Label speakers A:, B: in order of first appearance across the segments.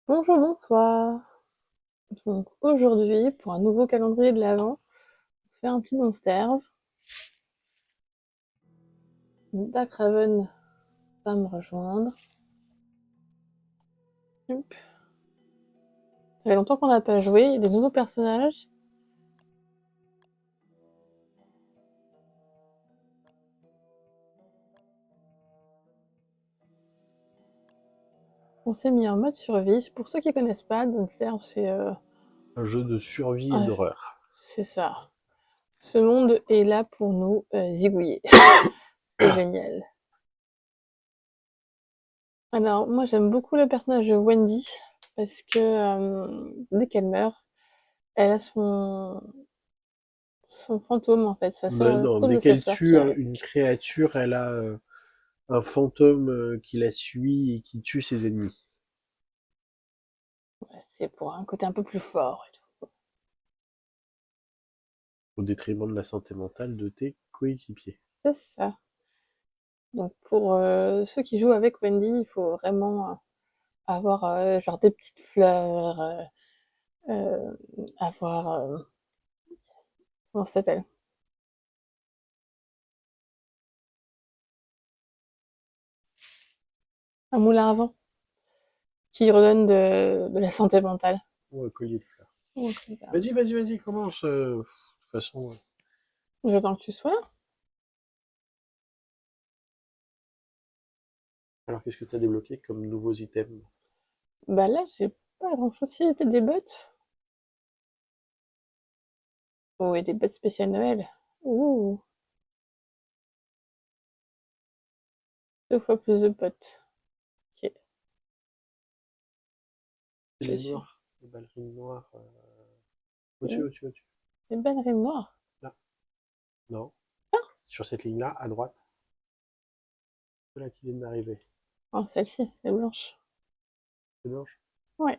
A: Bonjour, bonsoir. Donc aujourd'hui, pour un nouveau calendrier de l'Avent, on se fait un petit Monsterve. Dacraven va me rejoindre. Hop. Ça fait longtemps qu'on n'a pas joué, il y a des nouveaux personnages. On s'est mis en mode survie. Pour ceux qui connaissent pas, Monsterve,
B: Un jeu de survie et
A: ah,
B: d'horreur.
A: c'est ça. Ce monde est là pour nous zigouiller. C'est génial. Alors, moi j'aime beaucoup le personnage de Wendy, parce que dès qu'elle meurt, elle a son fantôme en fait,
B: Mais
A: le
B: non,
A: fantôme
B: dès
A: de sa
B: qu'elle
A: sœur qui
B: tue
A: arrive.
B: une créature, elle a un fantôme qui la suit et qui tue ses ennemis.
A: Ouais, c'est pour un côté un peu plus fort et tout.
B: Au détriment de la santé mentale de tes coéquipiers.
A: C'est ça. Donc pour ceux qui jouent avec Wendy, il faut vraiment avoir genre des petites fleurs, avoir comment ça s'appelle? Un moulin à vent qui redonne de la santé mentale.
B: Ou un collier de fleurs.
A: Donc, bah,
B: Vas-y, commence. De toute façon,
A: j'attends que tu sois.
B: alors qu'est-ce que tu as débloqué comme nouveaux items?
A: Bah là, j'ai pas grand chose. Si, peut-être des bottes. Oh, et des bottes spéciales Noël. Ouh, 2 fois plus de bottes. Ok, je
B: Les
A: suis.
B: noirs, les ballerines noires. Au-dessus,
A: Des
B: au-dessus, au-dessus.
A: ballerines noires.
B: Là. Non.
A: Ah,
B: Sur cette ligne-là, à droite. Celle-là qui vient d'arriver.
A: oh, celle-ci, elle est blanche.
B: C'est blanche.
A: Ouais,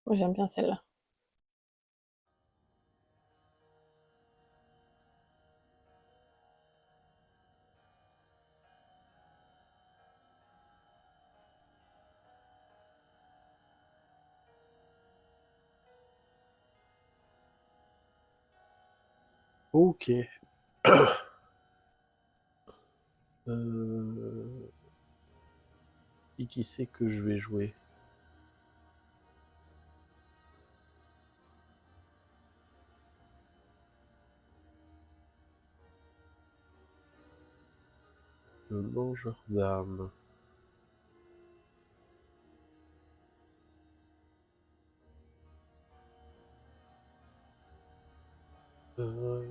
A: moi j'aime bien celle-là.
B: Ok. Euh... Et qui c'est que je vais jouer? Le mangeur d'âmes. Euh...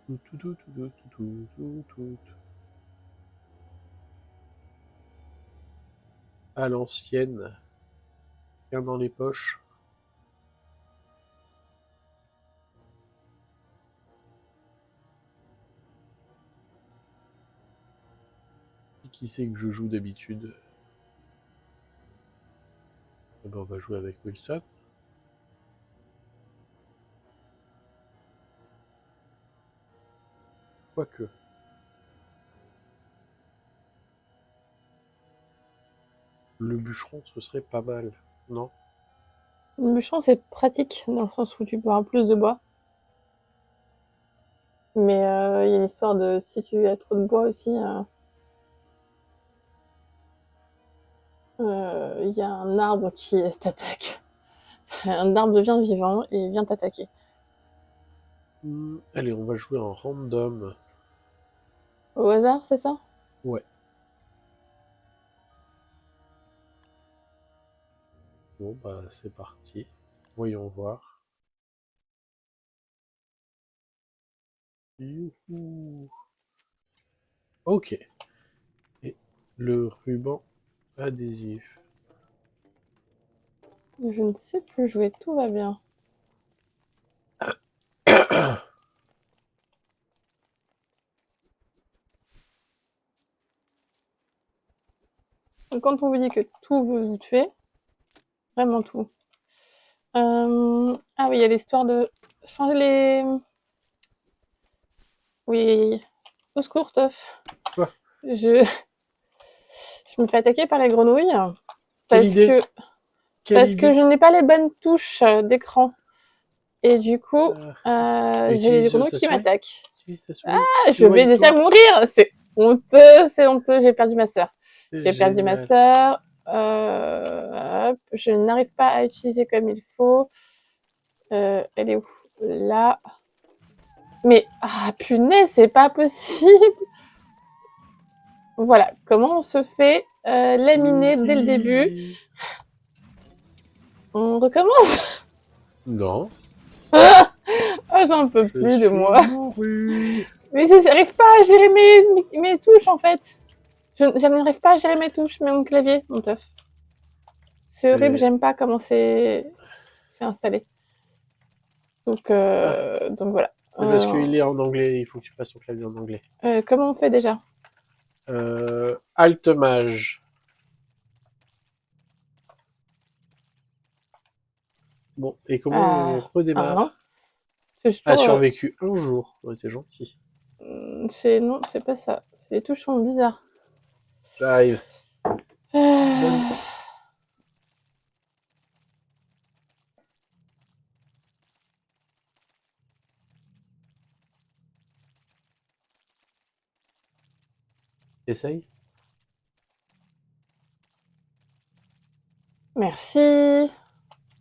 B: tout, tout, tout, tout, tout, tout, tout. À l'ancienne, rien dans les poches. Et qui c'est que je joue d'habitude? Eh ben, on va jouer avec Wilson. Quoique. Le bûcheron, ce serait pas mal, non?
A: Le bûcheron, c'est pratique dans le sens où tu peux avoir plus de bois. Mais il y a une histoire de si tu as trop de bois aussi, il y a un arbre qui t'attaque. Un arbre devient vivant et vient t'attaquer.
B: Allez, on va jouer en random.
A: Au hasard, c'est ça?
B: Ouais. Bon, bah, c'est parti. Voyons voir. Youhou. Ok. Et le ruban adhésif.
A: Je ne sais plus jouer, tout va bien. Quand on vous dit que tout vous tuez, vraiment tout. Ah oui, il y a l'histoire de changer les. Oui, Au secours, Toff.
B: Quoi?
A: Je... je me fais attaquer par les grenouilles
B: Quelle
A: parce
B: idée?
A: que,
B: Quelle idée?
A: je n'ai pas les bonnes touches d'écran. Et du coup, j'ai les
B: Utilise
A: grenouilles
B: ta
A: qui
B: souris.
A: m'attaquent.
B: Utilise ta souris.
A: Ah, je vais déjà
B: Éloigne-toi.
A: mourir. C'est honteux, c'est honteux. J'ai perdu ma sœur.
B: C'est
A: J'ai perdu ma
B: génial.
A: sœur. Hop, je n'arrive pas à utiliser comme il faut. Elle est où? Là. Mais, ah, punaise, c'est pas possible. Voilà, comment on se fait laminer dès le début.
B: Nourris.
A: On recommence.
B: Non,
A: Ah, j'en peux
B: je
A: plus de
B: suis
A: moi.
B: mouru.
A: Mais je n'arrive pas à gérer mes touches, en fait. Je n'arrive pas à gérer mes touches, mais mon clavier, mon teuf. C'est horrible,
B: Et...
A: j'aime pas comment c'est installé.
B: Ah,
A: Donc voilà.
B: c'est parce qu'il est en anglais. Il faut que tu passes ton clavier en anglais.
A: Comment on fait déjà?
B: Alt mage. Bon, et comment on
A: Ah non.
B: redémarre?
A: C'est
B: A
A: toujours.
B: survécu un jour. Ouais, t'es gentil.
A: Non, c'est pas ça. Les touches sont bizarres.
B: J'arrive. Donne.
A: Euh,
B: Essaye.
A: Merci.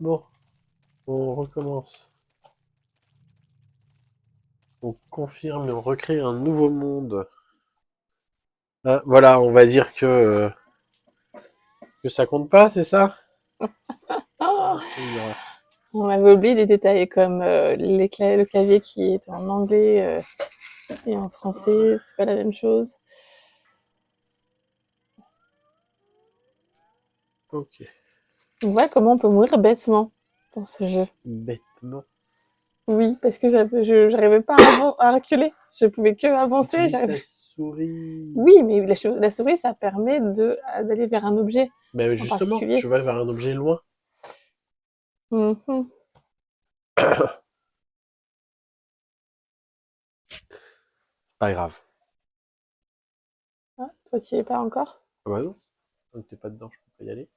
B: Bon, on recommence. On confirme et on recrée un nouveau monde. Ah, voilà, on va dire que ça compte pas, c'est ça?
A: Oh,
B: Ah, c'est une horreur.
A: on avait oublié des détails comme le clavier qui est en anglais et en français, c'est pas la même chose.
B: Ok.
A: On voit comment on peut mourir bêtement dans ce jeu.
B: Bêtement.
A: Oui, parce que j'arrivais pas à reculer. Je pouvais que avancer.
B: Utilise ta souris.
A: Oui, mais la souris, ça permet d'aller vers un objet
B: Ben
A: en
B: justement,
A: particulier.
B: tu vas vers un objet loin.
A: Mhm.
B: Pas grave.
A: Ah, toi, tu y es pas encore?
B: Ah bah non, tant que t'es pas dedans, je peux pas y aller.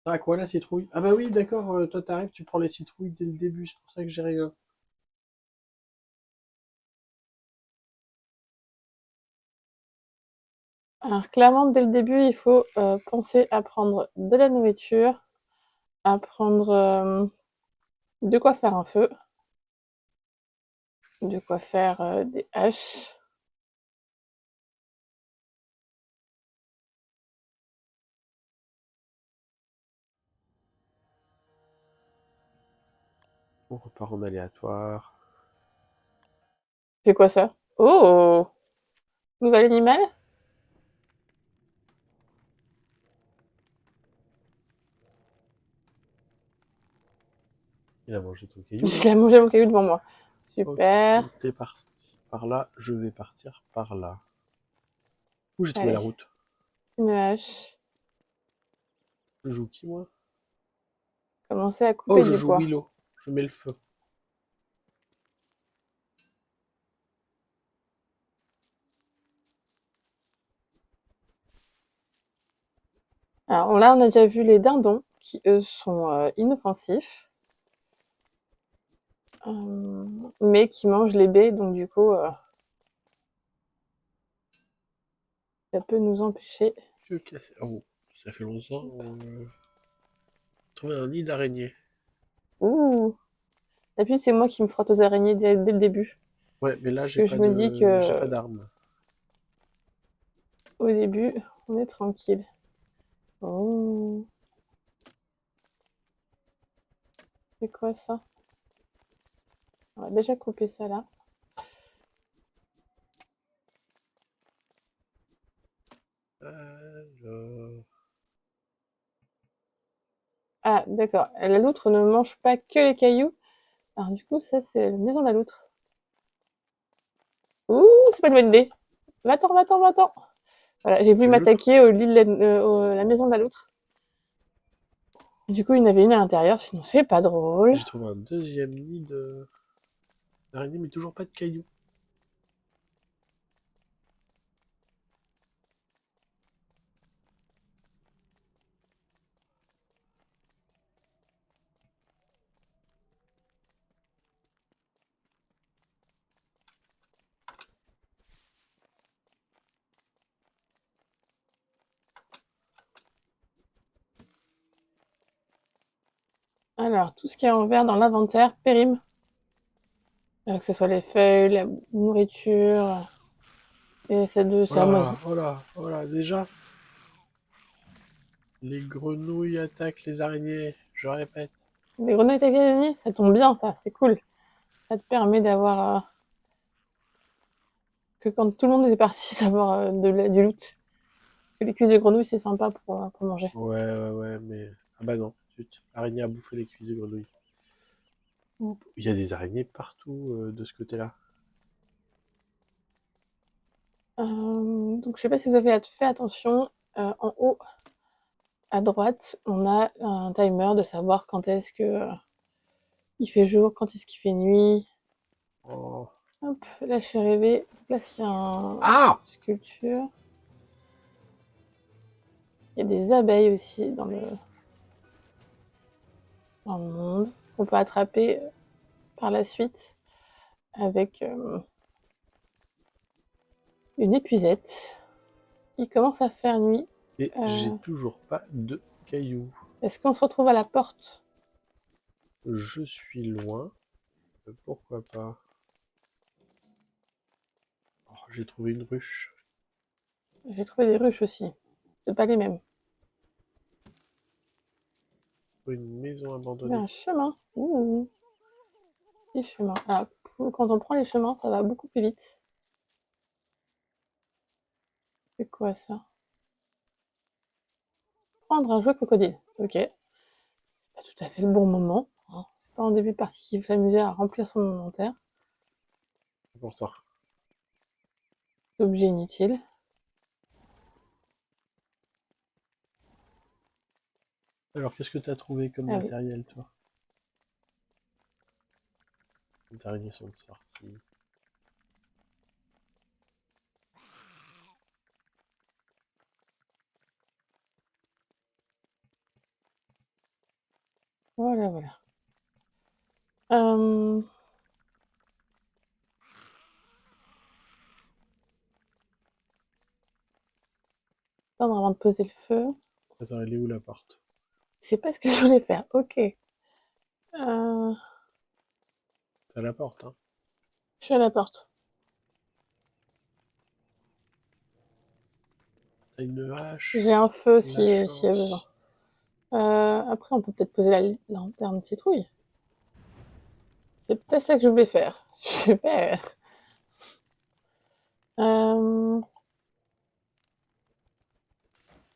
B: Ah quoi la citrouille? Ah bah oui, d'accord, toi t'arrives, tu prends les citrouilles dès le début, c'est pour ça que j'ai rien.
A: Alors, clairement, dès le début, il faut penser à prendre de la nourriture, à prendre de quoi faire un feu, de quoi faire des haches.
B: On repart en aléatoire.
A: C'est quoi ça? Oh! Nouvel animal?
B: Il a mangé ton caillou
A: Il
B: là.
A: a mangé mon caillou devant moi.
B: Ok,
A: Super.
B: donc t'es parti par là, je vais partir par là. Où j'ai trouvé la
A: Allez,
B: route?
A: une hache.
B: Je joue qui moi?
A: Commencer à
B: Oh,
A: couper
B: je
A: du
B: joue
A: bois.
B: Willow. Je mets le feu.
A: Alors là, on a déjà vu les dindons, qui eux sont inoffensifs, mais qui mangent les baies, donc du coup, ça peut nous empêcher.
B: Que casser. Oh, ça fait longtemps. Trouver un nid d'araignée.
A: Ouh! D'habitude, c'est moi qui me frotte aux araignées dès le début.
B: Ouais, mais là
A: Parce que je me dis
B: j'ai
A: que
B: pas d'armes.
A: au début, on est tranquille. Oh, c'est quoi ça? On va déjà couper ça là.
B: Alors...
A: Ah, d'accord. La loutre ne mange pas que les cailloux. Alors du coup, ça, c'est la maison de la loutre. Ouh, c'est pas une bonne idée. Va-t'en, va-t'en, va-t'en. Voilà, j'ai voulu
B: C'est l'autre.
A: m'attaquer au lit de la maison de la loutre. Et du coup, il y en avait une à l'intérieur, sinon c'est pas drôle.
B: J'ai trouvé un deuxième nid d'araignée, mais toujours pas de cailloux.
A: Alors, tout ce qui est en vert dans l'inventaire périme. Que ce soit les feuilles, la nourriture, et ça moisit.
B: Oh là, déjà. Les grenouilles attaquent les araignées, je répète.
A: Les grenouilles académies, ça tombe bien, ça, c'est cool. Ça te permet d'avoir. Que quand tout le monde est parti, d'avoir du loot. Parce que les cuisses de grenouilles, c'est sympa pour manger.
B: Ouais, mais. Ah bah non, zut. L'araignée a bouffé les cuisses de grenouilles. Il y a des araignées partout de ce côté-là.
A: Donc, je sais pas si vous avez fait attention. En haut, à droite, on a un timer de savoir quand est-ce que il fait jour, quand est-ce qu'il fait nuit.
B: Oh.
A: Hop, là, je suis arrivée. Là, il y a une
B: Ah!
A: sculpture. Il y a des abeilles aussi dans le monde qu'on peut attraper par la suite avec une épuisette. Il commence à faire nuit.
B: Et j'ai toujours pas de cailloux.
A: Est-ce qu'on se retrouve à la porte?
B: Je suis loin. Pourquoi pas? Oh, j'ai trouvé une ruche.
A: J'ai trouvé des ruches aussi. C'est pas les mêmes.
B: Une maison
A: Il y a
B: abandonnée.
A: un chemin. Ouh, des chemins. Ah, quand on prend les chemins, ça va beaucoup plus vite. C'est quoi ça? Prendre un jouet crocodile. Ok. C'est pas tout à fait le bon moment. Hein. C'est pas en début de partie qu'il faut s'amuser à remplir son inventaire.
B: C'est pour toi.
A: Objet inutile.
B: Alors, qu'est-ce que t'as trouvé comme
A: Ah oui.
B: matériel, toi? Les araignées sont sorties.
A: Voilà, voilà. Euh... Attendre avant de poser le feu.
B: Attends, elle est où la porte?
A: C'est pas ce que je voulais faire. Ok. Euh...
B: T'as la porte, hein?
A: Je suis à la porte.
B: T'as une hache?
A: J'ai un feu
B: La
A: s'il y a besoin.
B: chance.
A: Après, on peut peut-être poser la lanterne citrouille. C'est pas ça que je voulais faire. Super.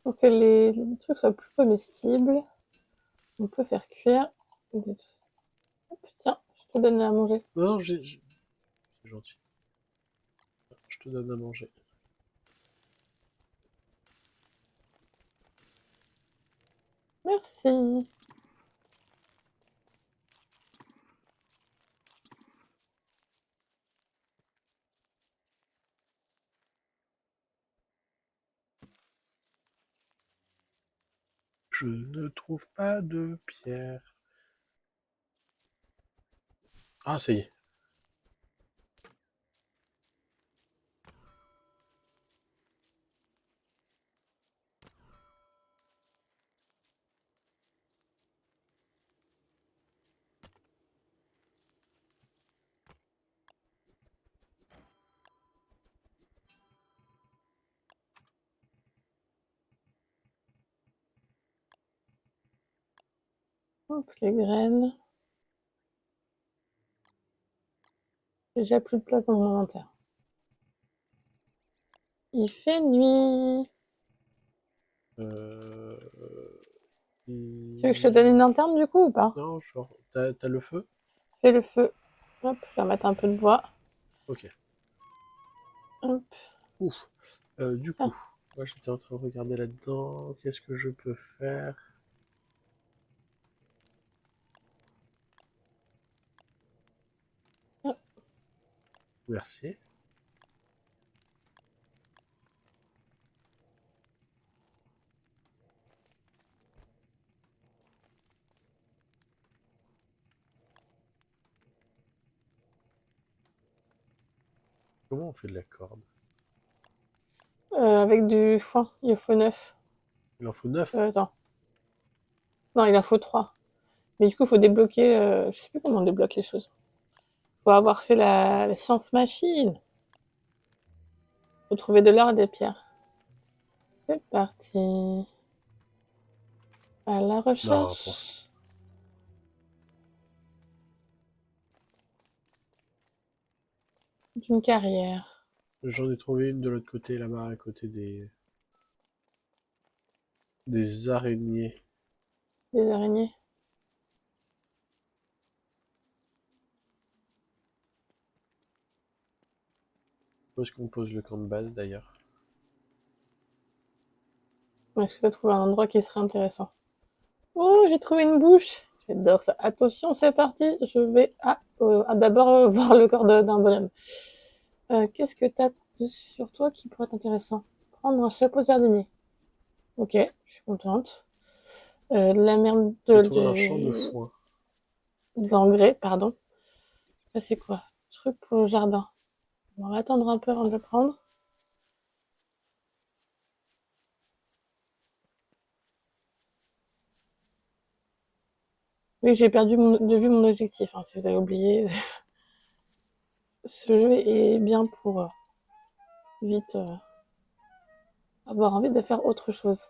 A: Pour que les trucs soient plus comestibles, on peut faire cuire des trucs. Hop, tiens, je te donne à manger.
B: Non, c'est gentil. Je te donne à manger.
A: Merci.
B: Je ne trouve pas de pierre. Ah, ça y est.
A: Hop, les graines. J'ai déjà plus de place dans mon inventaire. Il fait nuit.
B: Euh...
A: Tu veux que je te donne une lanterne du coup ou pas?
B: Non, genre, t'as le feu?
A: Fais le feu. Hop, je vais mettre un peu de bois.
B: Ok.
A: Hop,
B: Ouf. Du
A: ça.
B: coup, moi j'étais en train de regarder là-dedans. Qu'est-ce que je peux faire?
A: Hop.
B: Merci. Comment on fait de la corde?
A: Avec du foin. Il en faut 9.
B: Il en faut 9.
A: Attends. Non, il en faut 3. Mais du coup, il faut débloquer. Je sais plus comment on débloque les choses. Faut avoir fait la science machine. Faut trouver de l'or et des pierres. C'est parti. À la
B: Non, pour
A: recherche d'une carrière.
B: j'en ai trouvé une de l'autre côté, là-bas, à côté des araignées.
A: Des araignées.
B: Où est-ce qu'on pose le camp de base, d'ailleurs?
A: Est-ce que tu as trouvé un endroit qui serait intéressant? Oh, j'ai trouvé une bouche. J'adore ça. Attention, c'est parti. Je vais d'abord voir le corps d'un bonhomme. Qu'est-ce que tu as sur toi qui pourrait être intéressant? Prendre un chapeau de jardinier. Ok, je suis contente. De la merde
B: J'ai trouvé un champ de foin.
A: d'engrais, pardon. Ça, c'est quoi? Truc pour le jardin. On va attendre un peu avant de le prendre. Oui, j'ai perdu de vue mon objectif, hein, si vous avez oublié. Ce jeu est bien pour vite avoir envie de faire autre chose.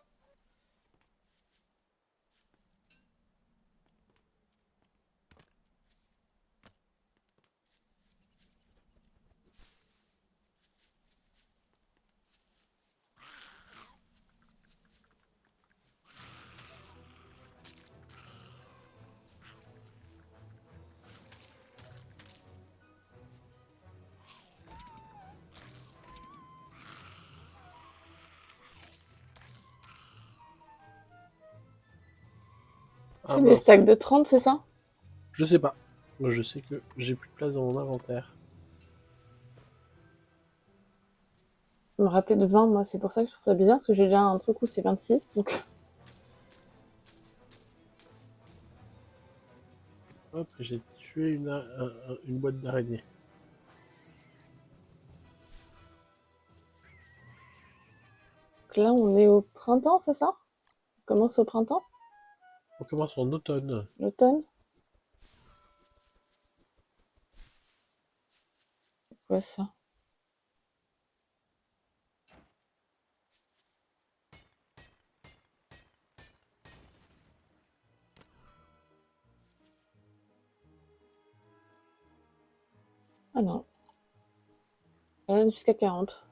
B: Ah
A: C'est des
B: mince,
A: stacks de 30, c'est ça?
B: je sais pas. Moi, je sais que j'ai plus de place dans mon inventaire.
A: Je me rappelais de 20, moi, c'est pour ça que je trouve ça bizarre, parce que j'ai déjà un truc où c'est 26, donc...
B: Hop, j'ai tué une boîte d'araignées.
A: Donc là, on est au printemps, c'est ça? On commence au printemps?
B: On commence en automne.
A: L'automne? C'est quoi ça? Ah non, ça donne jusqu'à 40.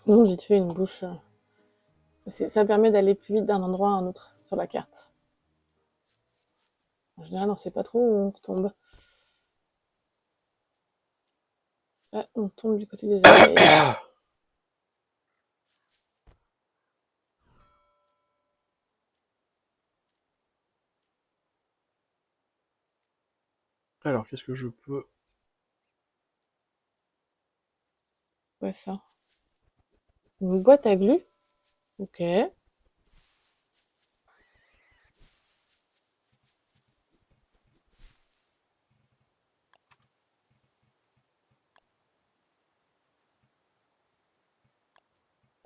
A: Je vous montre vite fait une bouche. Ça permet d'aller plus vite d'un endroit à un autre sur la carte. En général, on sait pas trop où on tombe. Là, on tombe du côté des abeilles.
B: Alors, qu'est-ce que je peux...
A: Ouais, ça. Une boîte à glu? Ok.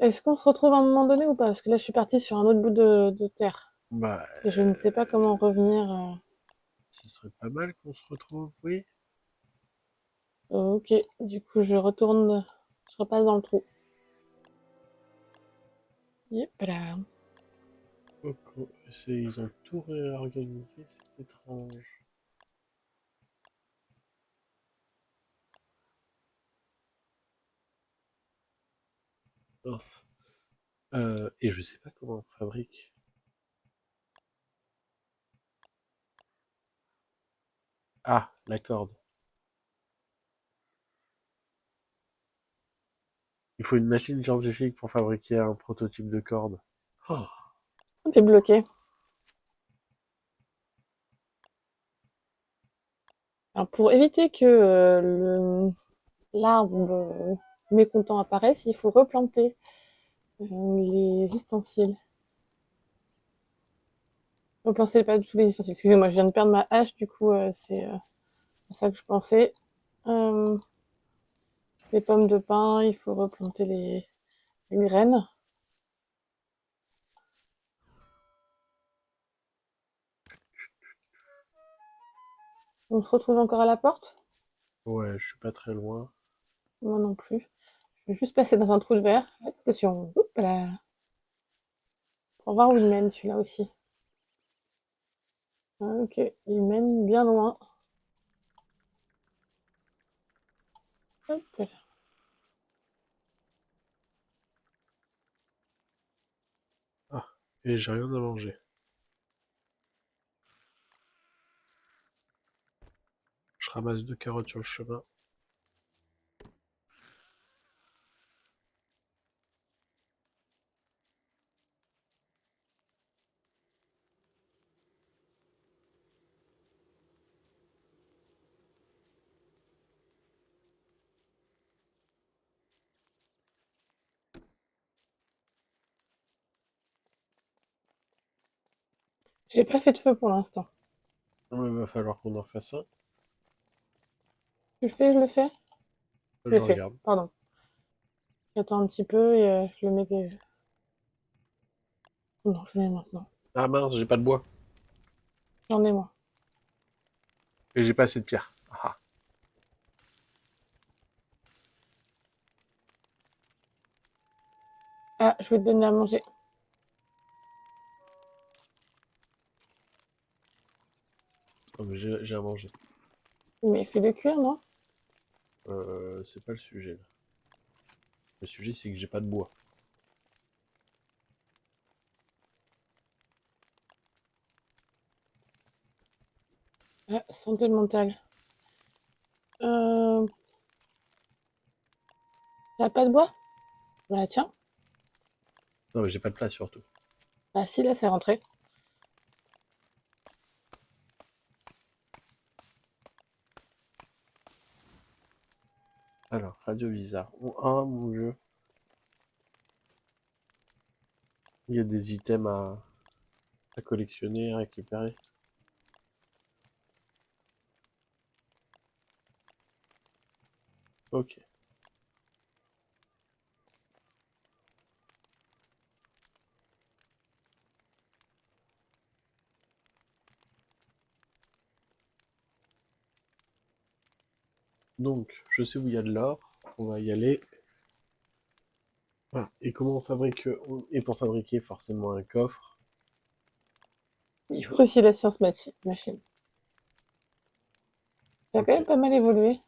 A: Est-ce qu'on se retrouve à un moment donné ou pas? Parce que là, je suis partie sur un autre bout de terre.
B: Bah,
A: Et je ne sais pas comment revenir.
B: ce serait pas mal qu'on se retrouve, oui.
A: Ok, du coup, je retourne. Je repasse dans le trou. Yep, là.
B: Ils ont tout réorganisé, c'est étrange. Mince. Et je sais pas comment on fabrique. Ah, la corde. Il faut une machine scientifique pour fabriquer un prototype de corde. Oh,
A: Débloqué. Alors, pour éviter que l'arbre mécontent apparaisse, il faut replanter les ustensiles. Je pensais pas du tout les ustensiles. Excusez-moi, je viens de perdre ma hache, du coup, c'est à ça que je pensais. Les pommes de pin, il faut replanter les graines. On se retrouve encore à la porte?
B: Ouais, je suis pas très loin.
A: Moi non plus. Je vais juste passer dans un trou de verre. Attention, hop là. Pour voir où il mène, celui-là aussi. Ok, il mène bien loin. Hop là.
B: Ah, et j'ai rien à manger. Je ramasse 2 carottes sur le chemin.
A: J'ai pas fait de feu pour l'instant.
B: Il va falloir qu'on en fasse un.
A: Tu le fais, je le fais? Je
B: Je
A: le fais,
B: regarde.
A: pardon. J'attends un petit peu et je le mets. Non, je le mets maintenant.
B: Ah mince, j'ai pas de bois.
A: J'en ai moi.
B: Et j'ai pas assez de pierre. Ah.
A: Ah, je vais te donner à manger.
B: Oh, mais j'ai à manger.
A: Mais fais-le cuire, non?
B: C'est pas le sujet là. Le sujet c'est que j'ai pas de bois.
A: Ah, santé mentale. Euh, T'as pas de bois? Bah tiens.
B: Non mais j'ai pas de place surtout.
A: Ah si, là, c'est rentré.
B: Alors, radio bizarre. Oh mon jeu. Il y a des items à collectionner, à récupérer. Ok. Donc, je sais où il y a de l'or. On va y aller. Voilà. Et comment on fabrique et pour fabriquer forcément un coffre.
A: Il faut aussi la science machine. Ça a quand
B: Ok.
A: même pas mal évolué.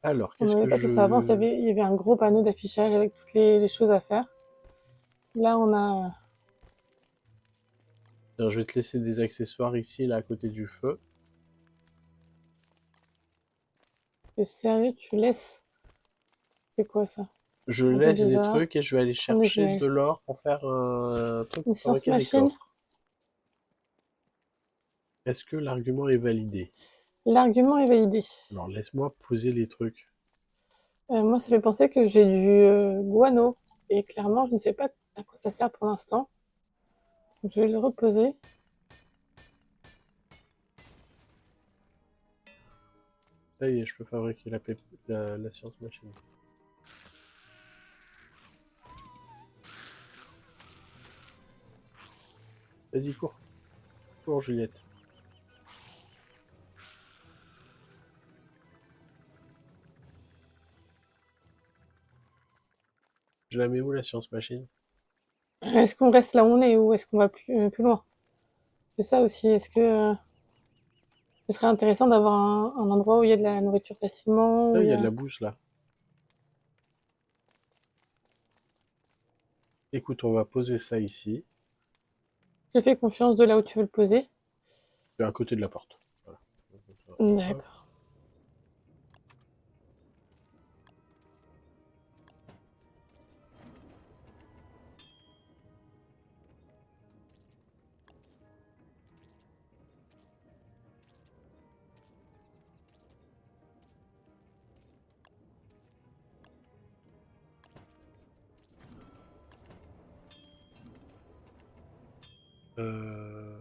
B: Alors,
A: On
B: qu'est-ce
A: n'avait
B: que
A: pas tout ça avant.
B: je...
A: Il y avait un gros panneau d'affichage avec toutes les choses à faire. Là, on a.
B: Tiens, je vais te laisser des accessoires ici, là, à côté du feu.
A: C'est sérieux, tu laisses. C'est quoi ça?
B: Je
A: Un peu
B: laisse des
A: bizarre.
B: trucs et je vais aller
A: Prendre des
B: chercher
A: jumelles.
B: de l'or pour faire un truc
A: Une
B: pour
A: science
B: fabriquer des
A: machine.
B: coffres. Est-ce que l'argument est validé?
A: L'argument est validé.
B: Alors, laisse-moi poser les trucs.
A: Moi, ça fait penser que j'ai du guano. Et clairement, je ne sais pas à quoi ça sert pour l'instant. Je vais le reposer.
B: Ça y est, je peux fabriquer la science machine. Vas-y, cours. Cours, Juliette. Je la mets où, la science machine?
A: Est-ce qu'on reste là où on est ou est-ce qu'on va plus loin? C'est ça aussi. Est-ce que ce serait intéressant d'avoir un endroit où il y a de la nourriture facilement, où
B: Là,
A: il
B: il
A: y
B: y a de
A: a...
B: la bouse, là. Écoute, on va poser ça ici.
A: Je fais confiance de là où tu veux le poser.
B: C'est à côté de la porte. Voilà. Hop.
A: D'accord.
B: Euh...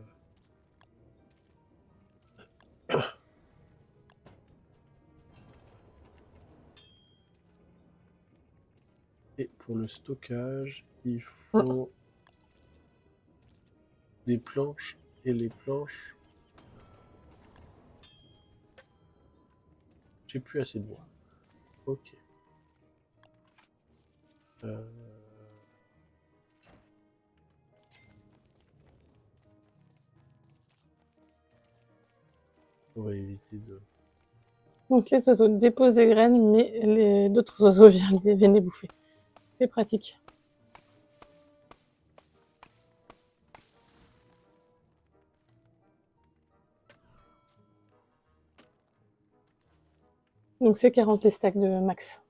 B: Et pour le stockage, il faut des planches. Et les planches, j'ai plus assez de bois. Ok. Euh, On va éviter de...
A: Donc les oiseaux déposent des graines, mais d'autres oiseaux viennent les bouffer. C'est pratique. Donc c'est 40 les stacks de max.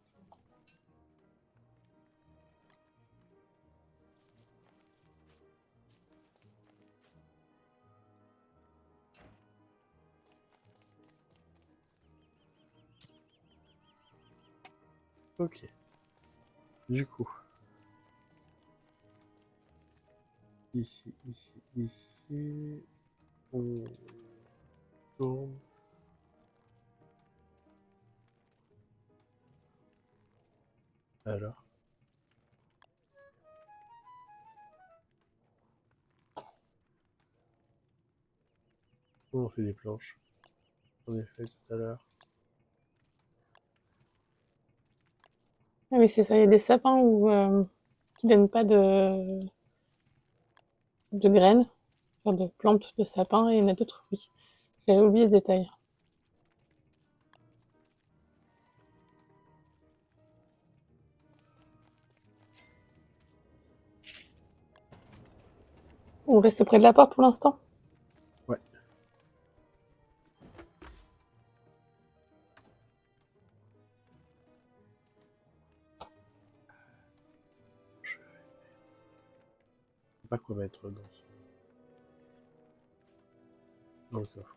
B: Ok. Du coup, ici, on tourne. Alors, on fait des planches. On a fait tout à l'heure.
A: Ah oui, c'est ça, il y a des sapins qui donnent pas de graines, enfin de plantes de sapins, et il y en a d'autres, oui. J'avais oublié ce détail. On reste près de la porte pour l'instant.
B: Ouais. Je sais pas quoi mettre dans le coffre.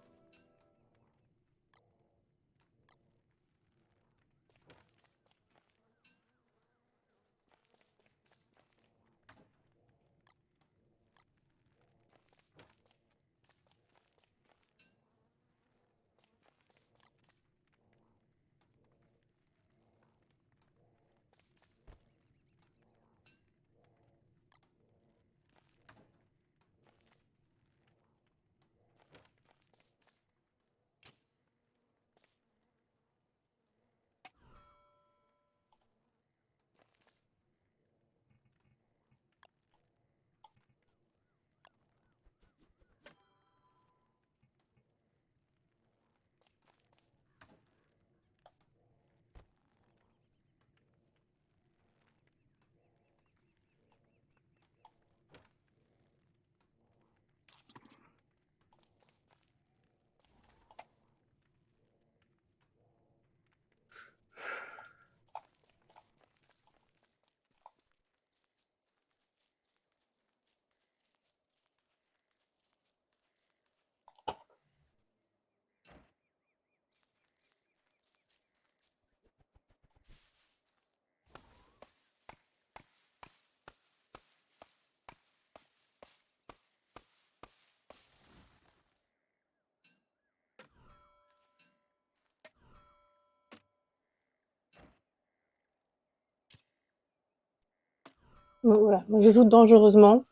A: Donc voilà, moi je joue dangereusement.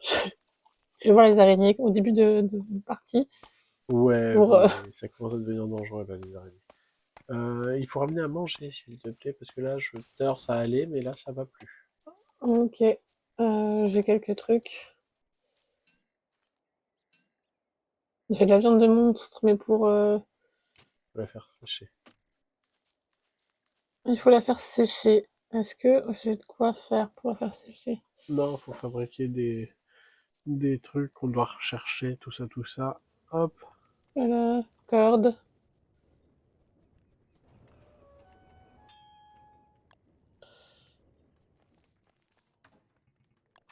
A: Je vais voir les araignées au début de partie.
B: Ouais,
A: Pour,
B: ça commence à devenir dangereux là, les araignées. Il faut ramener à manger, s'il te plaît, parce que là, tout à l'heure ça allait, mais là ça va plus.
A: Ok, j'ai quelques trucs. J'ai de la viande de monstre, mais
B: On va la faire sécher.
A: il faut la faire sécher. Est-ce que j'ai de quoi faire pour la faire sécher?
B: Non, faut fabriquer des trucs qu'on doit rechercher, tout ça, tout ça. Hop.
A: Voilà, corde.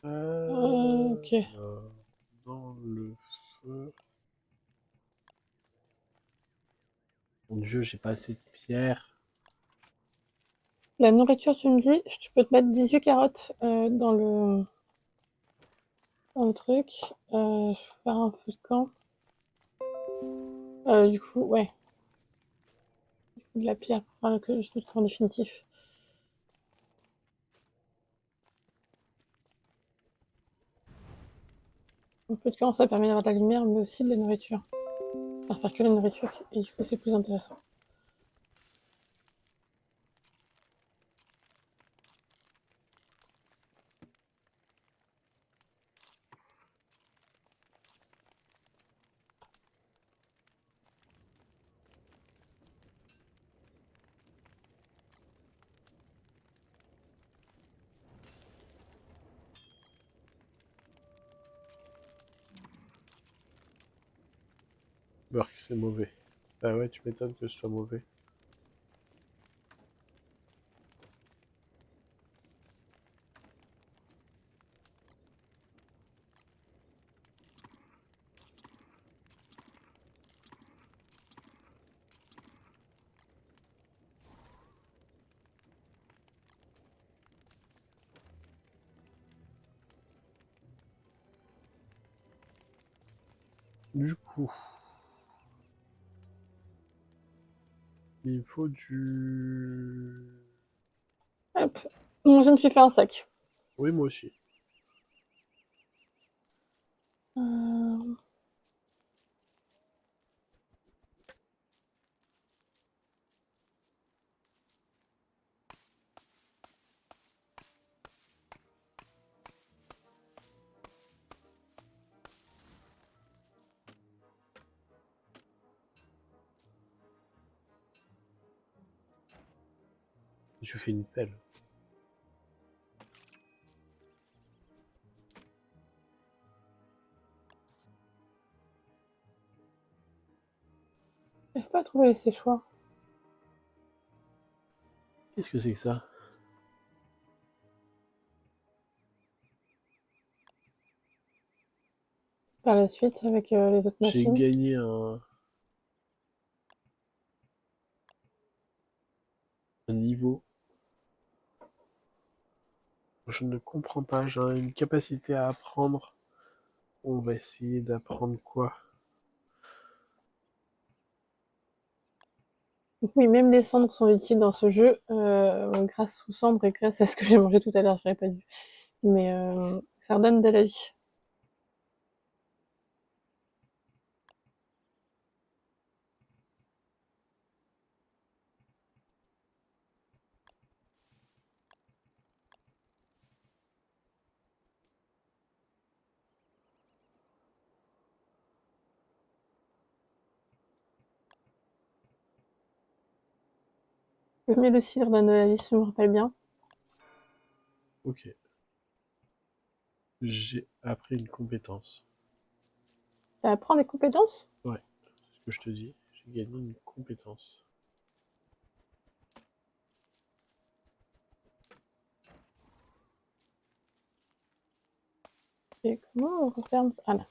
A: Ok.
B: Alors, dans le feu. Mon Dieu, j'ai pas assez de pierres.
A: La nourriture, tu me dis, tu peux te mettre 18 carottes dans le truc. Je vais faire un feu de camp. Du coup, ouais, de la pierre pour faire le feu de camp définitif. Un peu de camp, ça permet d'avoir de la lumière, mais aussi de la nourriture. Enfin, faire que la nourriture, et du coup, c'est plus intéressant.
B: Burk, c'est mauvais. Bah ouais, tu m'étonnes que ce soit mauvais. Du coup, il faut du...
A: Hop. Bon, je me suis fait un sac.
B: Oui, moi aussi.
A: Euh,
B: Je fais une pelle.
A: J'arrive pas à trouver les séchoirs.
B: Qu'est-ce que c'est que ça?
A: Par la suite, avec les autres
B: J'ai
A: machines.
B: gagné un niveau. Je ne comprends pas, j'ai une capacité à apprendre. On va essayer d'apprendre quoi?
A: Donc oui, même les cendres sont utiles dans ce jeu, grâce aux cendres et grâce à ce que j'ai mangé tout à l'heure, j'aurais pas dû. Mais ça redonne de la vie. Le miel aussi redonne de la vie, si je me rappelle bien.
B: Ok. J'ai appris une compétence.
A: Ça apprend des compétences?
B: Ouais, c'est ce que je te dis. J'ai gagné une compétence.
A: Et comment on referme ça? Ah là.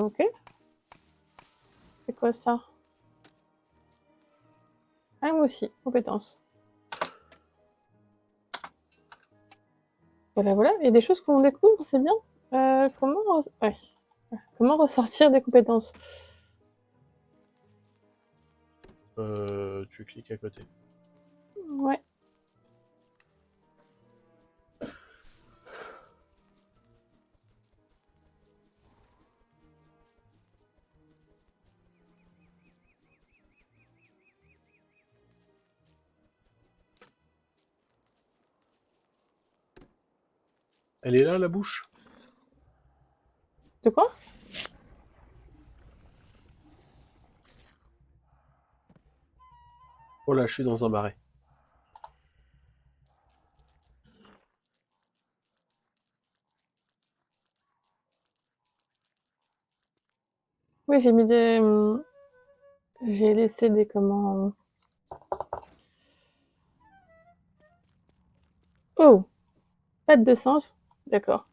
A: Ok. C'est quoi ça? Ah, moi aussi, compétences. Voilà, voilà. Il y a des choses qu'on découvre, c'est bien. Ouais. Comment ressortir des compétences?
B: Tu cliques à côté.
A: Ouais.
B: Elle est là, la bouche?
A: De quoi?
B: Oh là, je suis dans un marais.
A: Oui, j'ai mis des. J'ai laissé des comment. Oh! Pattes de singe. D'accord.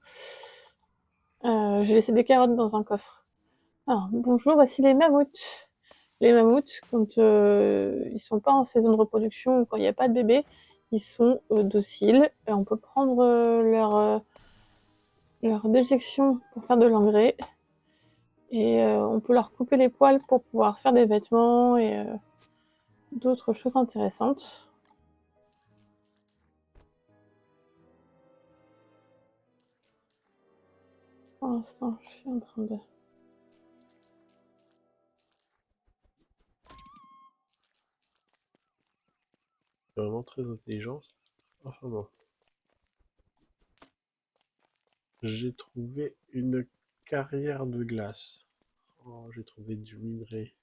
A: J'ai laissé des carottes dans un coffre. Alors, bonjour, voici les mammouths. Les mammouths, quand ils sont pas en saison de reproduction ou quand il n'y a pas de bébé, ils sont dociles. Et on peut prendre leur déjection pour faire de l'engrais. Et on peut leur couper les poils pour pouvoir faire des vêtements et d'autres choses intéressantes. pour l'instant. Je suis en train de...
B: C'est vraiment très intelligent. Enfin bon. J'ai trouvé une carrière de glace. Oh, j'ai trouvé du minerai.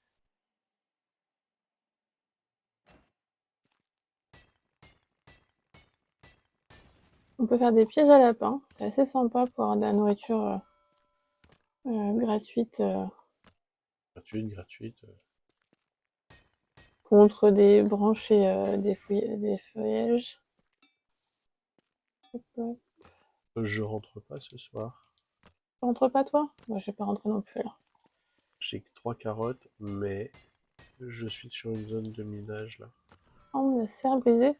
A: On peut faire des pièges à lapins. C'est assez sympa pour avoir de la nourriture gratuite
B: Gratuite.
A: contre des branches et des feuillages. Hop, hop.
B: Je rentre pas ce soir.
A: Tu rentres pas, toi? Moi, je vais pas rentrer non plus, alors.
B: J'ai que 3 carottes, mais je suis sur une zone de minage là.
A: Oh, la serre brisée.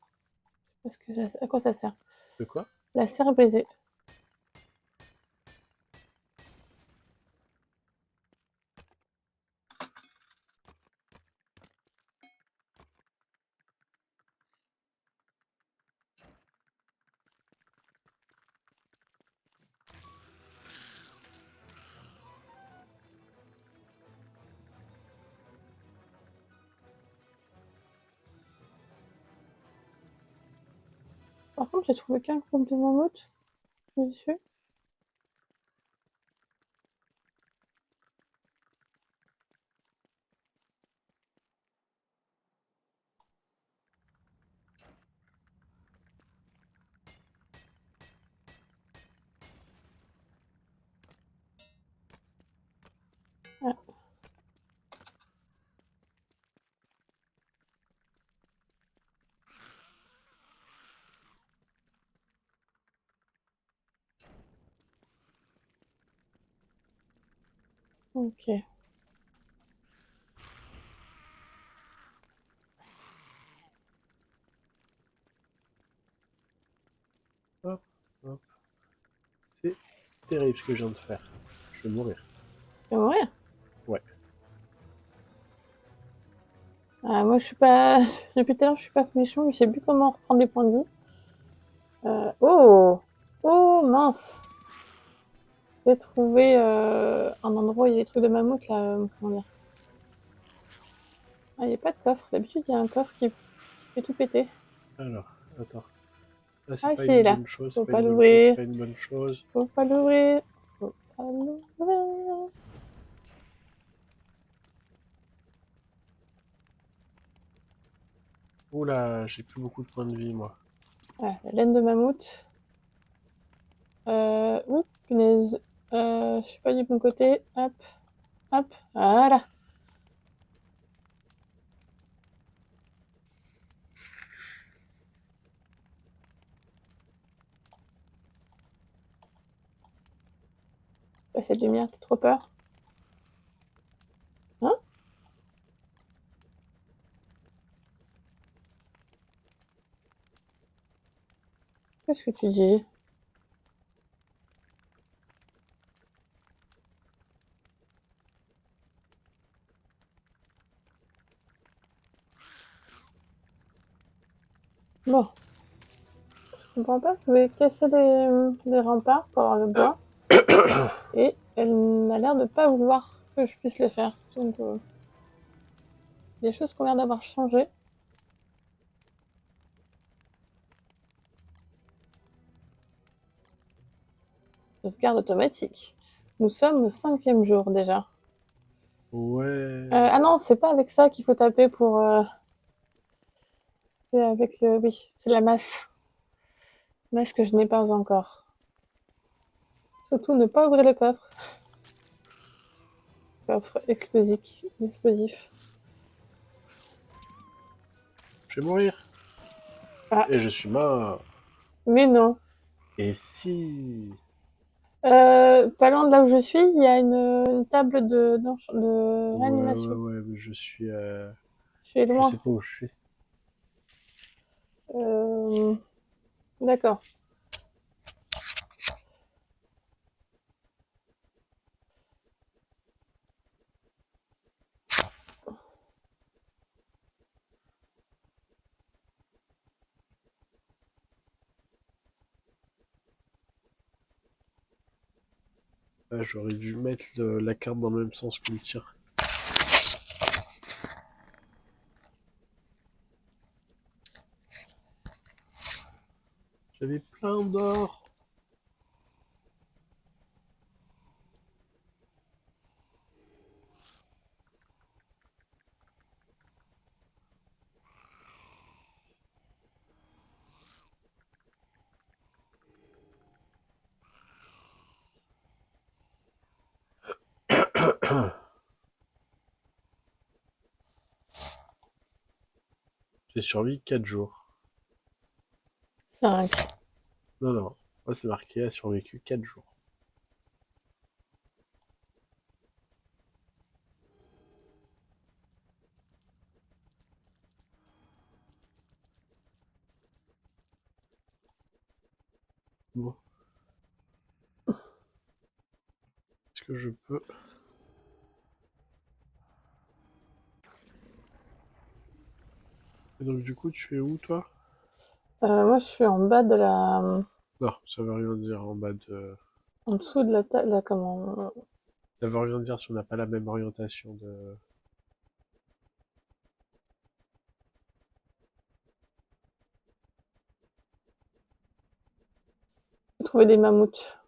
A: Parce que ça... À quoi ça sert?
B: De quoi?
A: La serre brisée. Par contre, j'ai trouvé qu'un groupe de mammouths dessus. Ah, ok.
B: Hop, hop. C'est terrible ce que je viens de faire. Je vais mourir.
A: Tu vas mourir?
B: Ouais.
A: Ah, moi, je suis pas... Depuis tout à l'heure, je suis pas méchant. Je sais plus comment reprendre des points de vie. Oh! Oh, mince! J'ai trouvé un endroit où il y a des trucs de mammouth, là. Comment dire? Ah, il n'y a pas de coffre. D'habitude, il y a un coffre qui fait tout péter.
B: Alors, attends. Là, c'est
A: Ah,
B: pas
A: si, il est
B: une
A: là.
B: bonne chose, c'est
A: Faut
B: pas
A: pas
B: une bonne chose, c'est
A: l'ouvrir.
B: pas une bonne chose.
A: Faut pas l'ouvrir. Faut pas l'ouvrir.
B: Oula, j'ai plus beaucoup de points de vie, moi.
A: Voilà, la laine de mammouth. Ouh, punaise. Je suis pas du bon côté. Hop, hop. Voilà. Pas cette lumière, t'as trop peur? Hein? Qu'est-ce que tu dis? Bon, je comprends pas. Je vais casser les remparts pour avoir le bois. Et elle n'a l'air de pas vouloir que je puisse le faire. Donc, des choses qui ont l'air d'avoir changé. Sauvegarde automatique. Nous sommes au 5e jour déjà.
B: Ouais.
A: Ah non, c'est pas avec ça qu'il faut taper pour. C'est avec le. Oui, c'est la masse. Masse que je n'ai pas encore. Surtout ne pas ouvrir le coffre. Coffre explosif.
B: Je vais mourir.
A: Ah,
B: Et je suis mort.
A: mais non.
B: Et si...
A: Pas loin de là où je suis, il y a une table de réanimation.
B: Mais je suis...
A: Je suis
B: Je sais
A: loin.
B: pas où je suis.
A: Euh, D'accord.
B: Ah, j'aurais dû mettre la carte dans le même sens que le tir. J'avais plein d'or. J'ai survécu 4 jours.
A: 5.
B: Non, non. Moi, c'est marqué, a survécu 4 jours. Bon. Est-ce que je peux... Et donc, du coup, tu es où, toi?
A: Moi, je suis en bas de la...
B: Non, ça veut rien dire en bas de...
A: En dessous de la table, là, comment...
B: Ça veut rien dire si on n'a pas la même orientation de...
A: J'ai trouvé des mammouths.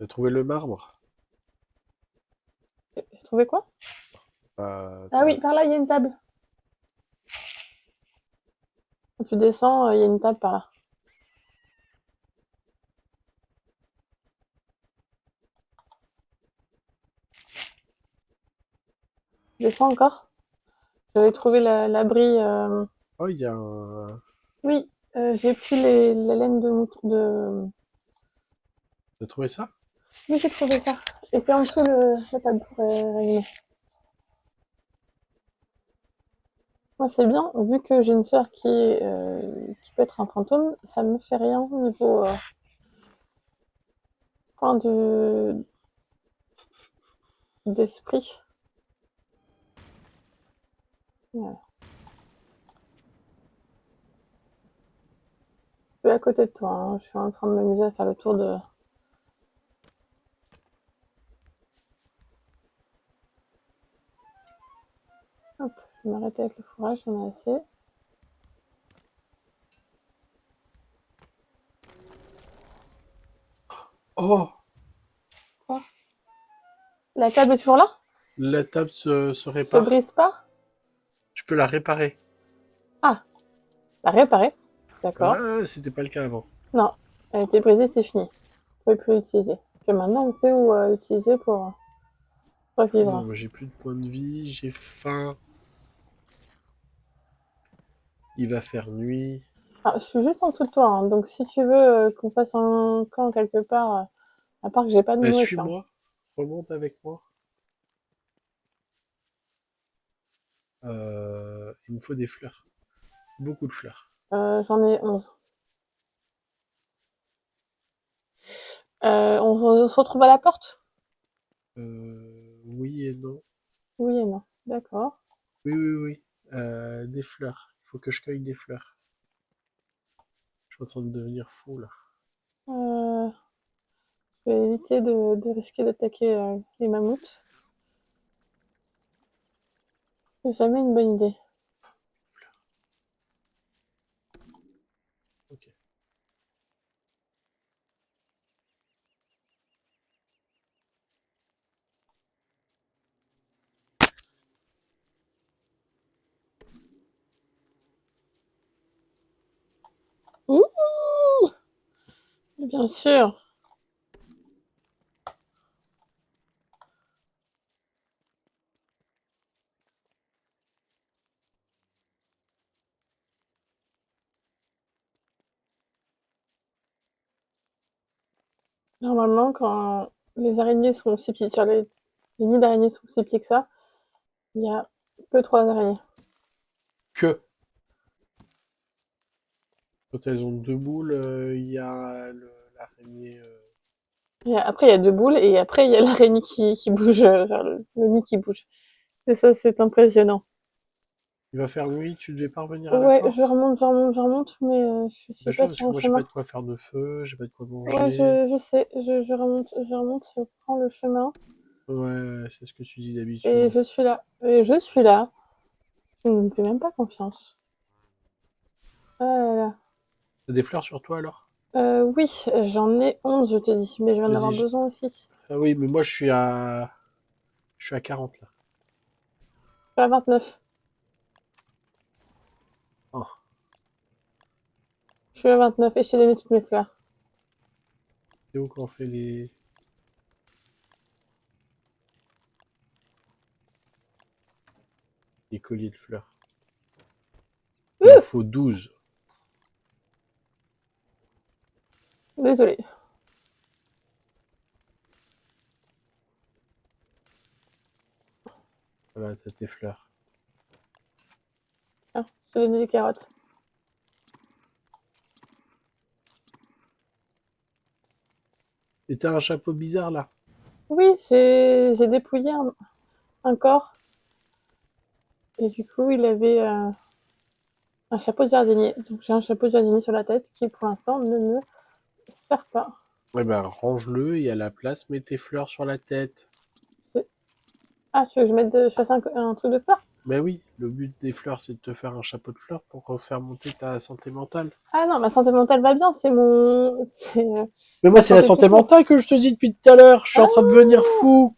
B: T'as trouvé le marbre?
A: J'ai trouvé quoi? Ah
B: T'as-
A: oui, par là, il y a une table. Quand tu descends, il y a une table par là. Descends encore. J'avais trouvé l'abri.
B: Oh, il y a un...
A: Oui, j'ai pris la laine de mouton.
B: T'as trouvé ça?
A: Oui, j'ai trouvé ça. Et c'est en dessous la table pour réanimer. Moi, c'est bien, vu que j'ai une sœur qui peut être un fantôme, ça me fait rien au niveau point d'esprit. Voilà. Je suis à côté de toi, hein. Je suis en train de m'amuser à faire le tour de. Hop, je vais m'arrêter avec le fourrage, j'en ai assez.
B: Oh!
A: Quoi? La table est toujours là?
B: La table se
A: Se
B: répare.
A: brise pas?
B: Tu peux la réparer.
A: Ah, la réparer. D'accord.
B: Ah, c'était pas le cas avant.
A: Non, elle était brisée, c'est fini. Vous pouvez plus l'utiliser. Que maintenant, on sait où l'utiliser pour
B: Bon,
A: revivre.
B: bah, j'ai plus de points de vie, j'ai faim. Il va faire nuit.
A: Ah, je suis juste en dessous de toi, hein, donc si tu veux qu'on fasse un camp quelque part, à part que j'ai pas de nourriture.
B: Suis-moi. Remonte avec moi. Il me faut des fleurs. Beaucoup de fleurs.
A: J'en ai 11. On se retrouve à la porte?
B: Oui et non.
A: Oui et non. D'accord.
B: Oui, oui, oui. Des fleurs. Il faut que je cueille des fleurs. Je suis en train de devenir fou là.
A: Euh, je vais éviter de risquer d'attaquer les mammouths. C'est jamais une bonne idée.
B: Ok.
A: Ouh, bien sûr. Normalement, quand les araignées sont aussi petites, sur les nids d'araignées sont aussi petits que ça, il y a que 3 araignées.
B: Que quand elles ont deux boules, il y a l'araignée.
A: Et après, il y a 2 boules, et après, il y a l'araignée qui bouge, genre le nid qui bouge. Et ça, c'est impressionnant.
B: Il va faire nuit, tu devais pas revenir à la
A: Ouais, je
B: porte?
A: remonte, je remonte, je remonte, mais je
B: Bien
A: suis pas
B: sûr, parce
A: sur
B: que
A: mon
B: moi j'ai pas
A: chemin.
B: de quoi faire de feu, j'ai pas de quoi
A: Ouais,
B: manger.
A: je sais, je remonte, je prends le chemin,
B: Ouais, c'est ce que tu dis
A: et
B: d'habitude.
A: je suis là. Et je suis là. Tu ne me fais même pas confiance. Ah là là.
B: T'as des fleurs sur toi alors?
A: Oui, j'en ai 11, je te dis, mais je vais en avoir
B: Vas-y.
A: besoin aussi.
B: Ah oui, mais moi je suis à 40 là.
A: Je suis à 29.
B: Oh,
A: Je suis à 29 et je t'ai donné toutes mes fleurs.
B: c'est où qu'on fait les colliers de fleurs? Il en faut 12.
A: Désolée.
B: Voilà, t'as tes fleurs.
A: Tiens, je t'ai donné des carottes.
B: Et t'as un chapeau bizarre là?
A: Oui, j'ai dépouillé un corps et du coup, il avait un chapeau de jardinier. Donc j'ai un chapeau de jardinier sur la tête qui, pour l'instant, ne me sert pas.
B: Ouais, ben range-le et à la place, mets tes fleurs sur la tête.
A: Ah, tu veux que je fasse un truc de fleurs?
B: Ben oui, le but des fleurs, c'est de te faire un chapeau de fleurs pour faire monter ta santé mentale.
A: Ah non, ma santé mentale va bien, c'est mon...
B: Mais
A: C'est
B: moi,
A: la
B: c'est la
A: santé tout
B: santé
A: court.
B: mentale que je te dis depuis tout à l'heure. Je suis en train de
A: Ah,
B: devenir fou.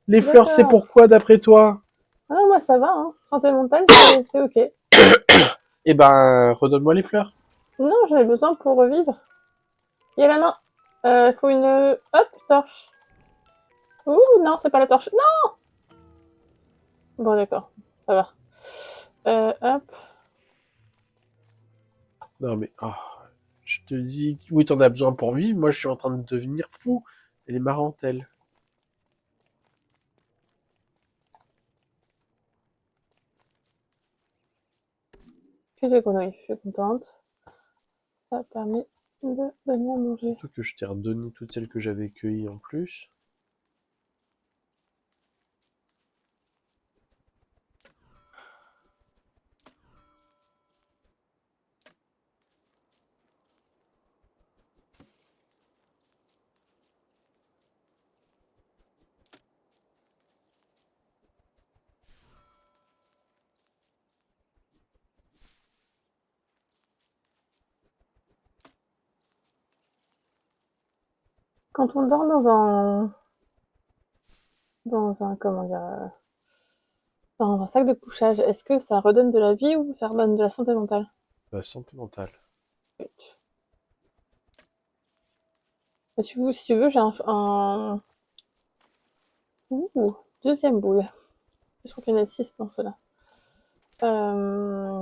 B: Les fleurs, c'est
A: d'accord.
B: pourquoi d'après toi?
A: Ah, moi, ça va, hein. Santé mentale, c'est ok.
B: Eh ben, redonne-moi les fleurs.
A: Non, j'en ai besoin pour revivre. Il y a la main. Il faut une... Hop, torche. Ouh, non, c'est pas la torche. Non. Bon, d'accord, ça va. Hop.
B: Non mais, je te dis, oui, t'en as besoin pour vivre. Moi, je suis en train de devenir fou. Elle est marrante, elle.
A: Excusez grenouille, je suis contente. Ça permet de donner à manger.
B: Surtout que je t'ai redonné toutes celles que j'avais cueillies en plus.
A: Quand on dort dans un, comment dire, dans un sac de couchage, est-ce que ça redonne de la vie ou ça redonne de la santé mentale?
B: La santé mentale.
A: Si tu veux, j'ai Ouh, deuxième boule. Je crois qu'il y en a 6 dans cela.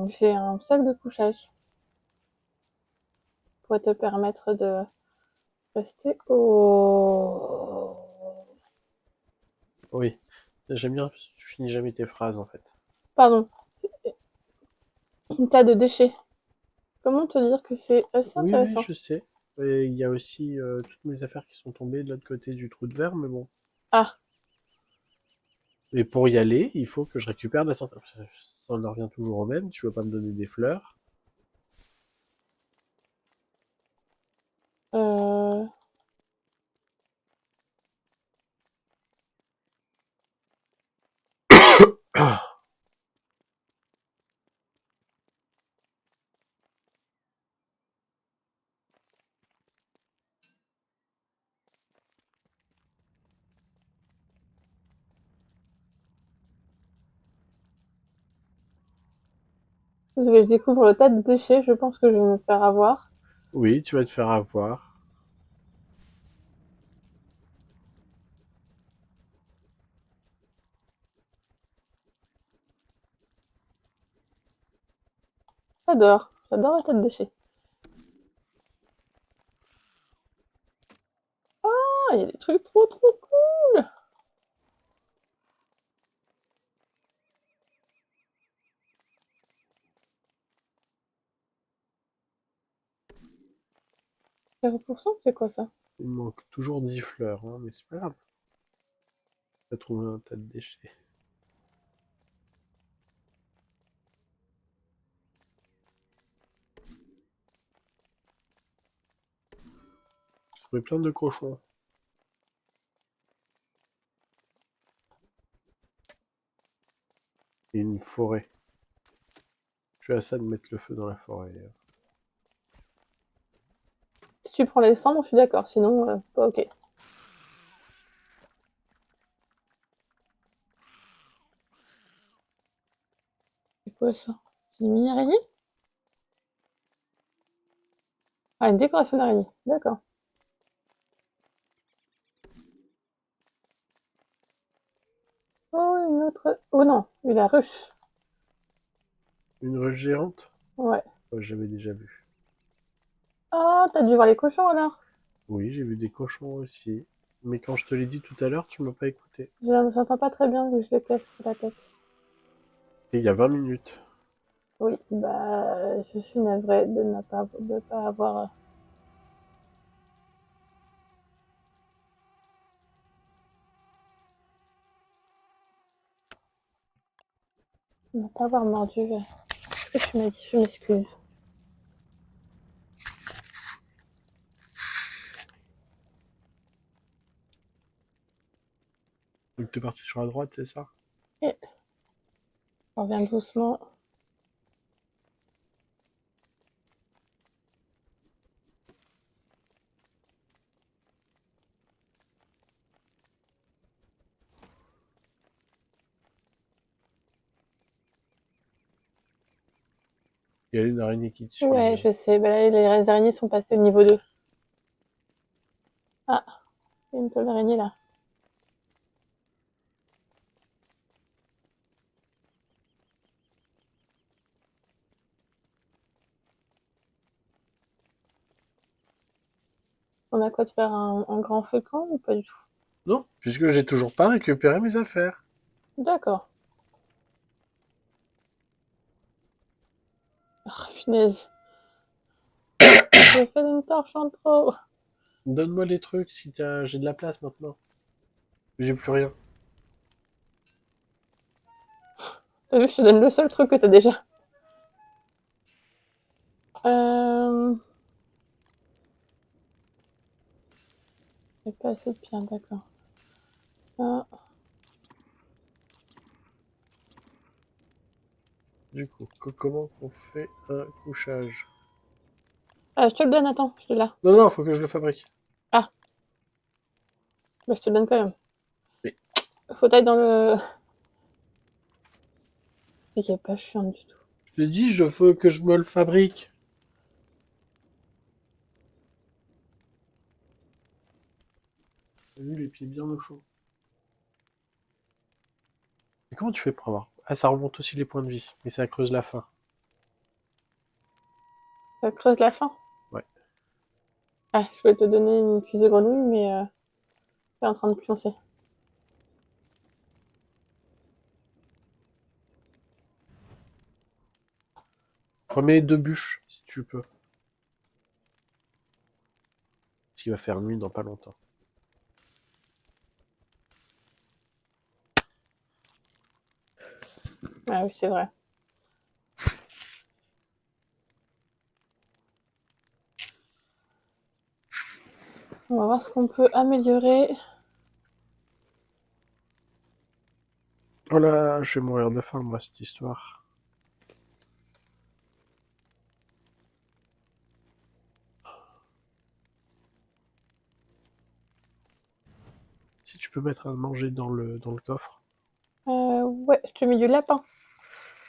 A: J'ai un sac de couchage pour te permettre de rester au...
B: Oui. J'aime bien, tu finis jamais tes phrases, en fait.
A: Pardon, un tas de déchets. Comment te dire que c'est assez
B: Oui, oui,
A: intéressant?
B: je sais. Et il y a aussi toutes mes affaires qui sont tombées de l'autre côté du trou de verre, mais bon.
A: Ah,
B: Et pour y aller, il faut que je récupère de la santé. Ça en revient toujours au même. Tu veux pas me donner des fleurs?
A: euh... Désolée, je découvre le tas de déchets, je pense que je vais me faire avoir.
B: Oui, tu vas te faire avoir.
A: J'adore le tas de déchets. Ah, il y a des trucs trop cool. 0%, c'est quoi ça?
B: Il me manque toujours 10 fleurs, hein, mais c'est pas grave. T'as trouvé un tas de déchets. trouvé plein de cochons. Et une forêt. Je suis à ça de mettre le feu dans la forêt.
A: Si tu prends les cendres, je suis d'accord, sinon, pas ok. C'est quoi ça? C'est une mini-araignée? Ah, une décoration d'araignée, d'accord. Oh, une autre... Oh non, la ruche.
B: Une ruche géante?
A: Ouais.
B: Ouais, j'avais déjà vu.
A: Oh, t'as dû voir les cochons alors?
B: Oui, j'ai vu des cochons aussi. Mais quand je te l'ai dit tout à l'heure, tu m'as pas écouté.
A: J'entends pas très bien vu que je le casque sur la tête.
B: Et il y a 20 minutes.
A: Oui, bah, je suis navrée de pas avoir... de ne pas avoir mordu. Ce que tu m'as dit, je m'excuse.
B: Donc t'es parti sur la droite, c'est ça?
A: Et on revient doucement.
B: Il y a une araignée qui te suit.
A: Ouais, je sais. Bah là, les araignées sont passées au niveau 2. Ah, il y a une toile d'araignée là. On a quoi de faire un grand feu de camp ou pas du tout?
B: Non, puisque j'ai toujours pas récupéré mes affaires.
A: D'accord. Ah, punaise. J'ai fait une torche en trop.
B: Donne-moi les trucs si j'ai de la place maintenant. J'ai plus rien.
A: T'as vu, je te donne le seul truc que t'as déjà. Euh... J'ai pas assez de pierre, d'accord. Ah.
B: Du coup, comment on fait un couchage?
A: Ah, je te le donne, attends, je l'ai là.
B: Non, non, faut que je le fabrique.
A: Ah, bah, je te le donne quand même.
B: Mais
A: Faut être dans le... C'est qu'elle est pas chiante du tout.
B: je te dis, je veux que je me le fabrique. T'as vu les pieds bien au chaud. Et comment tu fais pour avoir... Ah, ça remonte aussi les points de vie, mais ça creuse la faim.
A: Ça creuse la faim.
B: Ouais.
A: Ah, je voulais te donner une cuisse de grenouille, mais t'es en train de pioncer.
B: Remets 2 bûches, si tu peux. Parce qu'il va faire nuit dans pas longtemps.
A: Ah oui, c'est vrai. On va voir ce qu'on peut améliorer.
B: Oh là, je vais mourir de faim, moi, cette histoire. Si tu peux mettre à manger dans le coffre.
A: Ouais, je te mets du lapin.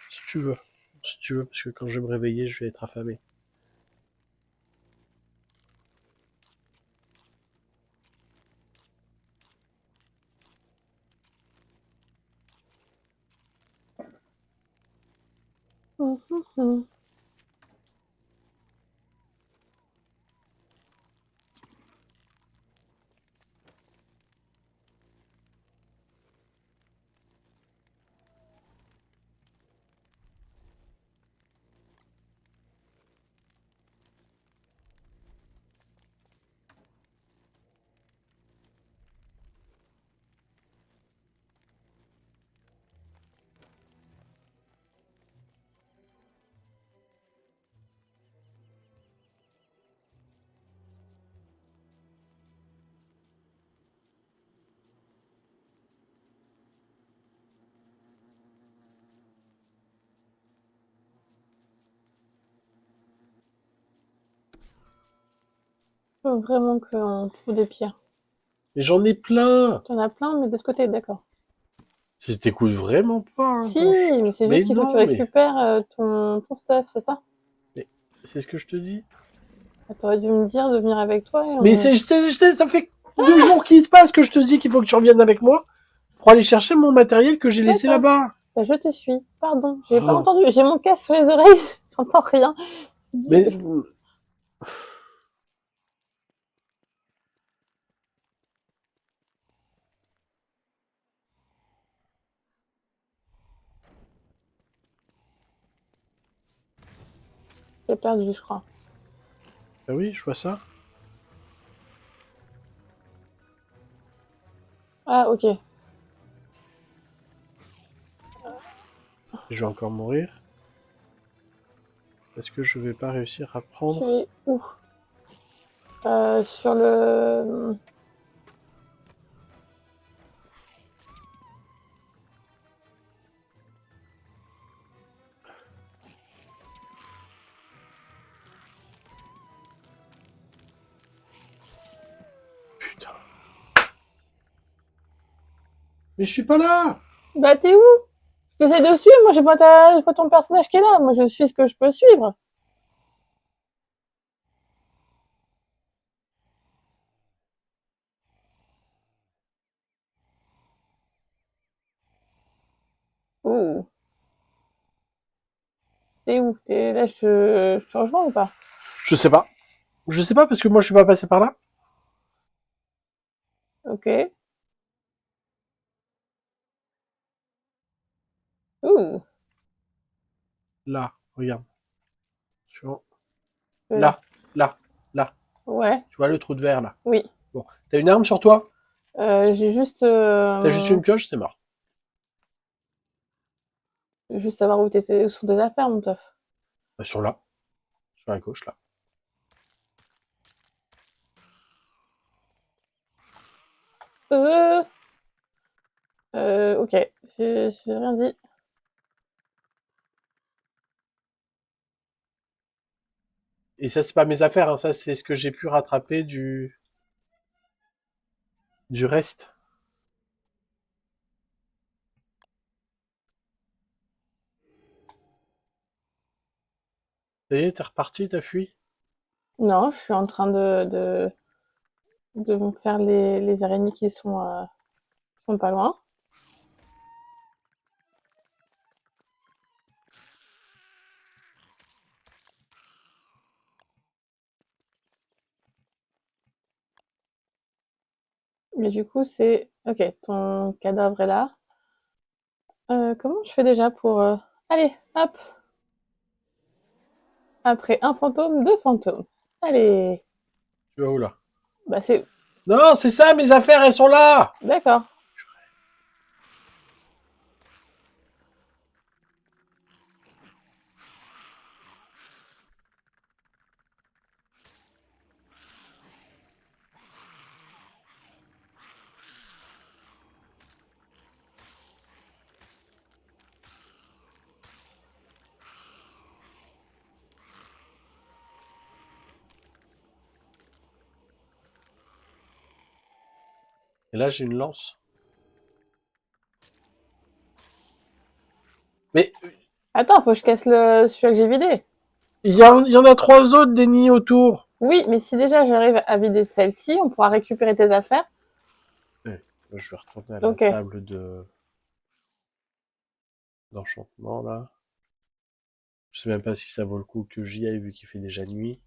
B: Si tu veux. Si tu veux, parce que quand je vais me réveiller, je vais être affamé.
A: Mhm. Faut vraiment qu'on trouve des pierres.
B: Mais j'en ai plein.
A: T'en as plein, mais de l'autre côté, d'accord.
B: Si t'écoutes vraiment pas, hein,
A: Si,
B: quand
A: mais c'est
B: Mais
A: juste qu'il faut que tu
B: non, mais...
A: récupères ton stuff, c'est ça?
B: mais c'est ce que je te dis.
A: Ah, t'aurais dû me dire de venir avec toi et
B: Mais
A: on...
B: ça fait 2 jours qu'il se passe que je te dis qu'il faut que tu reviennes avec moi pour aller chercher mon matériel que j'ai laissé
A: D'accord.
B: là-bas.
A: Bah, je te suis. Pardon, j'ai pas
B: Oh.
A: entendu. J'ai mon casque sur les oreilles, j'entends rien. C'est
B: Mais
A: nul. J'ai perdu, je crois.
B: ah oui, je vois ça.
A: Ah, ok.
B: Je vais encore mourir. Est-ce que je vais pas réussir à
A: Tu
B: prendre?
A: es où? Sur le...
B: Putain. Mais je suis pas là.
A: Bah, t'es où? Je t'essaie de suivre, moi j'ai pas ton personnage qui est là. Moi je suis ce que je peux suivre. Ouh. T'es où? T'es là, je te rejoins ou pas?
B: Je sais pas. Je sais pas parce que moi je suis pas passé par là.
A: Ok. Ouh.
B: Là, regarde. Tu vois.
A: Là.
B: Là, là, là.
A: Ouais.
B: Tu vois le trou de verre là.
A: Oui.
B: Bon. T'as une arme sur toi?
A: J'ai juste...
B: T'as juste une pioche, c'est mort.
A: juste savoir où t'étais, où sont tes affaires, mon teuf.
B: Bah, sur là. Sur la gauche là.
A: Euh... ok. J'ai rien dit.
B: Et ça c'est pas mes affaires, hein. Ça c'est ce que j'ai pu rattraper du reste. Ça y est, t'es reparti, t'as fui?
A: Non, je suis en train de me faire les araignées qui sont pas loin. Mais du coup, c'est... Ok, ton cadavre est là. Comment je fais déjà pour... Allez, hop. Après un fantôme, deux fantômes. Allez.
B: Tu vas où là?
A: Bah c'est...
B: Non, c'est ça, mes affaires, elles sont là!
A: D'accord.
B: Et là, j'ai une lance. Mais
A: Attends, faut que je casse celui-là que j'ai vidé.
B: il y en a 3 autres des nids autour.
A: Oui, mais si déjà j'arrive à vider celle-ci, on pourra récupérer tes affaires.
B: Ouais, là, je vais retourner à la
A: Ok.
B: table d'enchantement là. Je sais même pas si ça vaut le coup que j'y aille vu qu'il fait déjà nuit.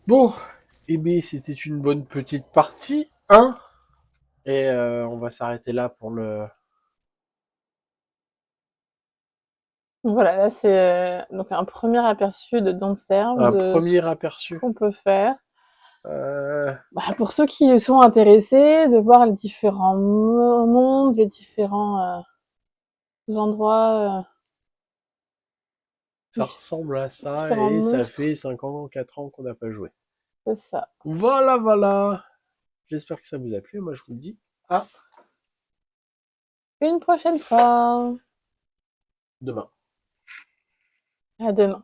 B: Bon, eh bien, c'était une bonne petite partie, hein? Et on va s'arrêter là pour
A: Voilà, là c'est donc un premier aperçu de Don't Starve,
B: un
A: de ce
B: premier aperçu.
A: qu'on peut faire.
B: Euh,
A: Bah, pour ceux qui sont intéressés, de voir les différents mondes, les différents endroits,
B: ça ressemble à ça
A: différents
B: et ça
A: monstres.
B: fait 5 ans, 4 ans qu'on n'a pas joué.
A: C'est ça.
B: Voilà, voilà. J'espère que ça vous a plu. Moi, je vous dis à
A: Une prochaine fois.
B: demain.
A: À demain.